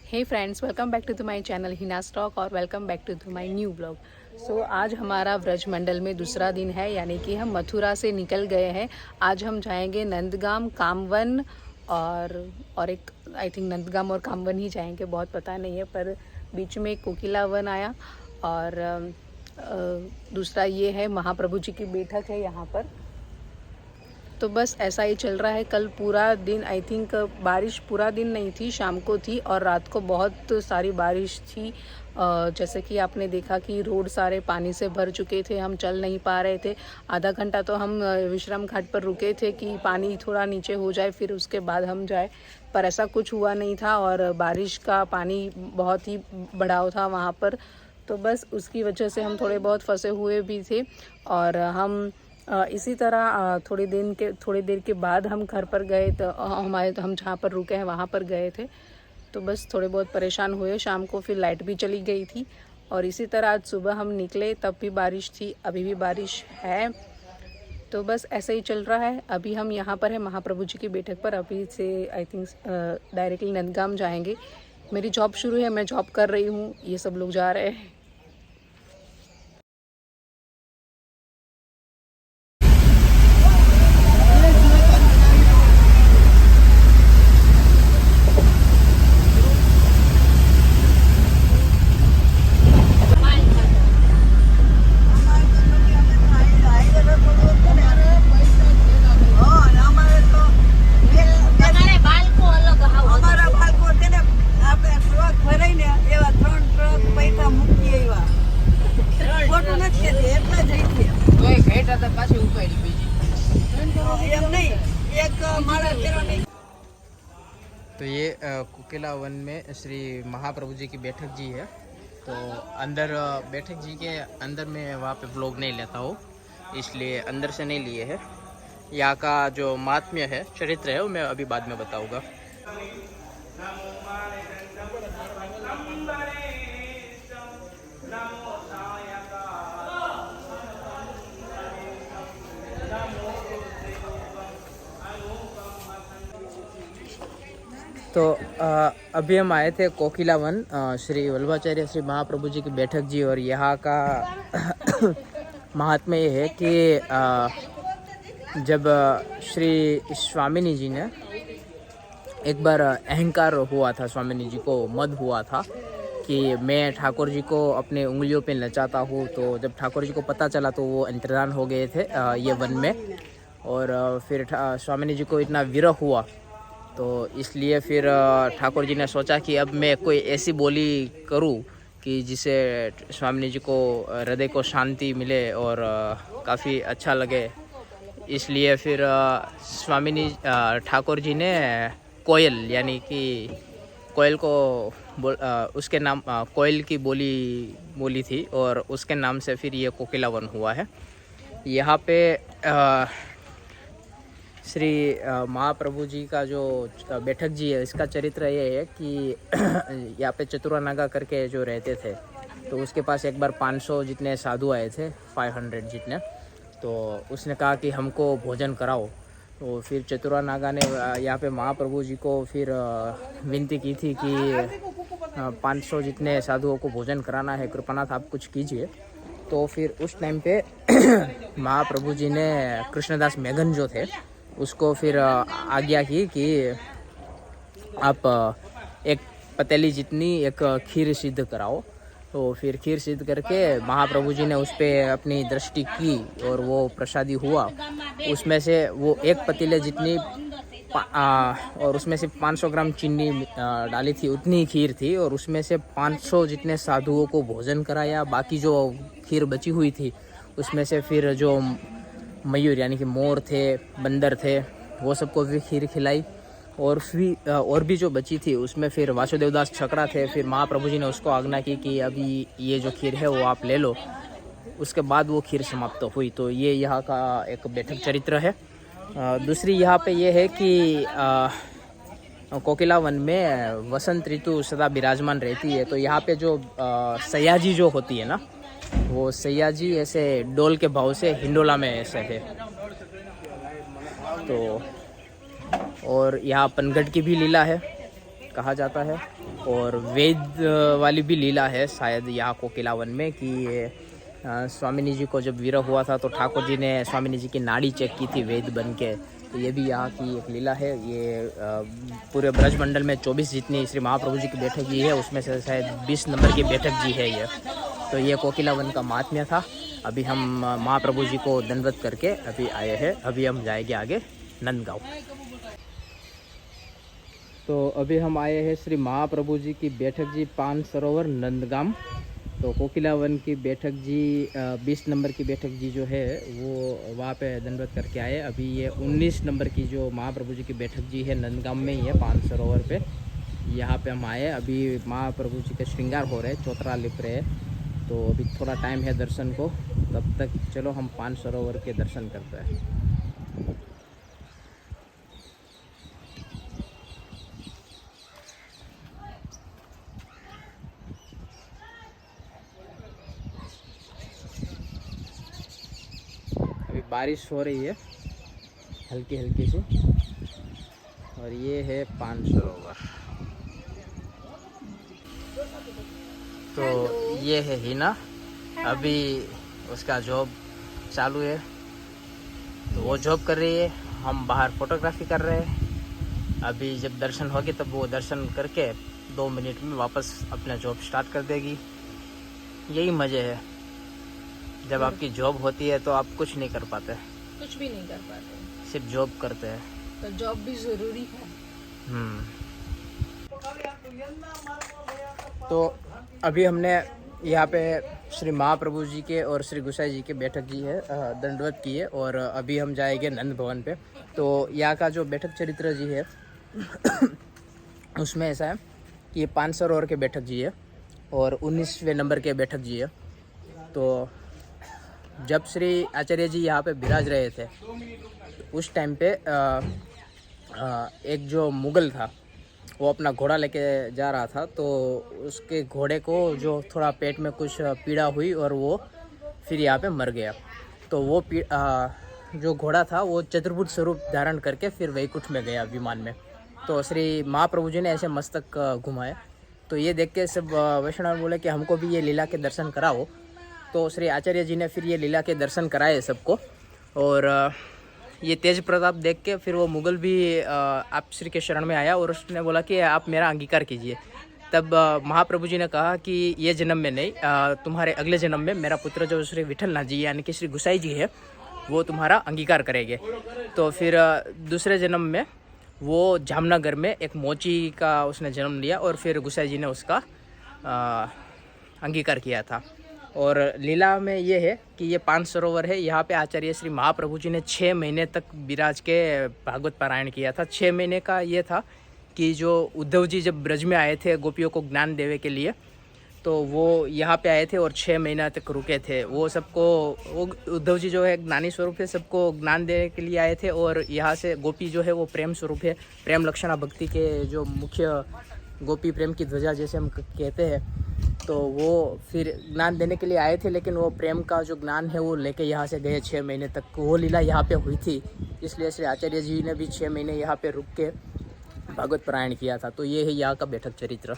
Hey friends, welcome back to my channel Hina stock और welcome back to my new blog. So आज हमारा व्रज मंडल में दूसरा दिन है, यानी कि हम मथुरा से निकल गए हैं। आज हम जाएंगे नंदगाम, कामवन और एक आई थिंक नंदगाम और कामवन ही जाएंगे, बहुत पता नहीं है, पर बीच में कोकिला वन आया। और दूसरा ये है महाप्रभु जी की बैठक है यहाँ पर। तो बस ऐसा ही चल रहा है। कल पूरा दिन आई थिंक बारिश पूरा दिन नहीं थी, शाम को थी और रात को बहुत सारी बारिश थी। जैसे कि आपने देखा कि रोड सारे पानी से भर चुके थे, हम चल नहीं पा रहे थे। आधा घंटा तो हम विश्राम घाट पर रुके थे कि पानी थोड़ा नीचे हो जाए, फिर उसके बाद हम जाए, पर ऐसा कुछ हुआ नहीं था। और बारिश का पानी बहुत ही बढ़ाव था वहाँ पर, तो बस उसकी वजह से हम थोड़े बहुत फंसे हुए भी थे। और हम इसी तरह थोड़ी देर के बाद हम घर पर गए, तो हम जहाँ पर रुके हैं वहाँ पर गए थे। तो बस थोड़े बहुत परेशान हुए। शाम को फिर लाइट भी चली गई थी। और इसी तरह आज सुबह हम निकले तब भी बारिश थी, अभी भी बारिश है। तो बस ऐसे ही चल रहा है। अभी हम यहाँ पर है महाप्रभु जी की बैठक पर। अभी से आई थिंक डायरेक्टली नंदगाम जाएंगे। मेरी जॉब शुरू है, मैं जॉब कर रही हूँ, ये सब लोग जा रहे हैं। तो ये कोकिला वन में श्री महाप्रभु जी की बैठक जी है। तो अंदर बैठक जी के अंदर में वहाँ पे व्लॉग नहीं लेता हूँ, इसलिए अंदर से नहीं लिए है। यहाँ का जो महात्म्य है, चरित्र है, वो मैं अभी बाद में बताऊँगा। तो अभी हम आए थे कोकिला वन, श्री वल्लभाचार्य श्री महाप्रभु जी की बैठक जी। और यहाँ का महात्म्य ये है कि जब श्री स्वामिनी जी ने एक बार अहंकार हुआ था, स्वामिनी जी को मद हुआ था कि मैं ठाकुर जी को अपने उंगलियों पे नचाता हूँ। तो जब ठाकुर जी को पता चला तो वो अंतर्धान हो गए थे ये वन में। और फिर स्वामिनी जी को इतना विरह हुआ, तो इसलिए फिर ठाकुर जी ने सोचा कि अब मैं कोई ऐसी बोली करूं कि जिसे स्वामी जी को हृदय को शांति मिले और काफ़ी अच्छा लगे। इसलिए फिर स्वामी ठाकुर जी ने कोयल, यानी कि कोयल को उसके नाम कोयल की बोली थी, और उसके नाम से फिर ये कोकिला वन हुआ है। यहाँ पे श्री महाप्रभु जी का जो बैठक जी है, इसका चरित्र ये है कि यहाँ पे चतुरा नागा करके जो रहते थे, तो उसके पास एक बार 500 जितने साधु आए थे, 500 जितने। तो उसने कहा कि हमको भोजन कराओ। तो फिर चतुरा नागा ने यहाँ पे महाप्रभु जी को फिर विनती की थी कि 500 जितने साधुओं को भोजन कराना है, कृपानाथ आप कुछ कीजिए। तो फिर उस टाइम पे महाप्रभु जी ने कृष्णदास मेघन जो थे उसको फिर आज्ञा की कि आप एक पतीली जितनी एक खीर सिद्ध कराओ। तो फिर खीर सिद्ध करके महाप्रभु जी ने उस पर अपनी दृष्टि की और वो प्रसादी हुआ। उसमें से वो एक पतीले जितनी और उसमें से 500 ग्राम चीनी डाली थी, उतनी खीर थी। और उसमें से 500 जितने साधुओं को भोजन कराया। बाकी जो खीर बची हुई थी उसमें से फिर जो मयूर यानी कि मोर थे, बंदर थे, वो सबको भी खीर खिलाई। और भी जो बची थी उसमें फिर वासुदेव दास छकड़ा थे। फिर महाप्रभु जी ने उसको आज्ञा की कि अभी ये जो खीर है वो आप ले लो। उसके बाद वो खीर समाप्त हुई। तो ये यहाँ का एक बैठक चरित्र है। दूसरी यहाँ पे ये है कि कोकिला वन में वसंत ऋतु सदा विराजमान रहती है। तो यहाँ पे जो सयाजी जो होती है ना, वो सयाजी ऐसे डोल के भाव से हिंडोला में ऐसे है। तो और यहाँ पनघट की भी लीला है, कहा जाता है। और वेद वाली भी लीला है शायद यहाँ कोकिलावन में कि स्वामिनी जी को जब विरह हुआ था तो ठाकुर जी ने स्वामिनी जी की नाड़ी चेक की थी वेद बन के। तो ये भी यहाँ की एक लीला है। ये पूरे ब्रजमंडल में 24 जितनी श्री महाप्रभु जी की बैठक जी है उसमें से शायद 20 नंबर की बैठक जी है ये। तो ये कोकिलावन का महात्म्य था। अभी हम महाप्रभु जी को दंडवत करके अभी आए हैं। अभी हम जाएंगे आगे नंदगांव। तो अभी हम आए हैं श्री महाप्रभु जी की बैठक जी पान सरोवर नंदगाम। तो कोकिलावन की बैठक जी 20 नंबर की बैठक जी जो है वो वहाँ पे दंडवत करके आए। अभी ये 19 नंबर की जो महाप्रभु जी की बैठक जी है नंदगाम में ही है पान सरोवर पे। यहाँ पे हम आए। अभी महाप्रभु जी का श्रृंगार हो रहे हैं, चौतरा लिप रहे हैं। तो अभी थोड़ा टाइम है दर्शन को, तब तक चलो हम पान सरोवर के दर्शन करते हैं। बारिश हो रही है हल्की हल्की सी। और ये है पान सरोवर। तो ये है हिना। अभी उसका जॉब चालू है तो वो जॉब कर रही है, हम बाहर फोटोग्राफी कर रहे हैं। अभी जब दर्शन होगी तब वो दर्शन करके 2 मिनट में वापस अपना जॉब स्टार्ट कर देगी। यही मज़े है, जब आपकी जॉब होती है तो आप कुछ नहीं कर पाते, कुछ भी नहीं कर पाते, सिर्फ जॉब करते हैं। तो जॉब भी ज़रूरी है। तो अभी हमने यहाँ पे श्री महाप्रभु जी के और श्री गुसाई जी के बैठक जी है दंडवत की है। और अभी हम जाएंगे नंद भवन पे। तो यहाँ का जो बैठक चरित्र जी है उसमें ऐसा है कि ये 5 सरोवर के बैठक जी है और 19वें नंबर के बैठक जी है। तो जब श्री आचार्य जी यहाँ पे विराज रहे थे उस टाइम पे एक जो मुगल था वो अपना घोड़ा लेके जा रहा था। तो उसके घोड़े को जो थोड़ा पेट में कुछ पीड़ा हुई और वो फिर यहाँ पे मर गया। तो वो जो घोड़ा था वो चतुर्भुज स्वरूप धारण करके फिर वैकुंठ में गया विमान में। तो श्री महाप्रभु जी ने ऐसे मस्तक घुमाए। तो ये देख के सब वैष्णव बोले कि हमको भी ये लीला के दर्शन कराओ। तो श्री आचार्य जी ने फिर ये लीला के दर्शन कराए सबको। और ये तेज प्रताप देख के फिर वो मुगल भी आप श्री के शरण में आया और उसने बोला कि आप मेरा अंगीकार कीजिए। तब महाप्रभु जी ने कहा कि ये जन्म में नहीं, तुम्हारे अगले जन्म में मेरा पुत्र जो श्री विठलनाथ जी यानी कि श्री गुसाई जी है वो तुम्हारा अंगीकार करेंगे। तो फिर दूसरे जन्म में वो जामनगर में एक मोची का उसने जन्म लिया और फिर गुसाई जी ने उसका अंगीकार किया था। और लीला में ये है कि ये 5 सरोवर है। यहाँ पे आचार्य श्री महाप्रभु जी ने 6 महीने तक विराज के भागवत पारायण किया था। 6 महीने का ये था कि जो उद्धव जी जब ब्रज में आए थे गोपियों को ज्ञान देने के लिए, तो वो यहाँ पे आए थे और 6 महीना तक रुके थे। वो उद्धव जी जो है ज्ञानी स्वरूप है, सबको ज्ञान देने के लिए आए थे। और यहाँ से गोपी जो है वो प्रेम स्वरूप है, प्रेम लक्षणा भक्ति के जो मुख्य गोपी प्रेम की ध्वजा जैसे हम कहते हैं। तो वो फिर ज्ञान देने के लिए आए थे, लेकिन वो प्रेम का जो ज्ञान है वो लेके यहाँ से गए 6 महीने तक। वो लीला यहाँ पे हुई थी, इसलिए श्री आचार्य जी ने भी 6 महीने यहाँ पे रुक के भागवत पारायण किया था। तो ये है यहाँ का बैठक चरित्र।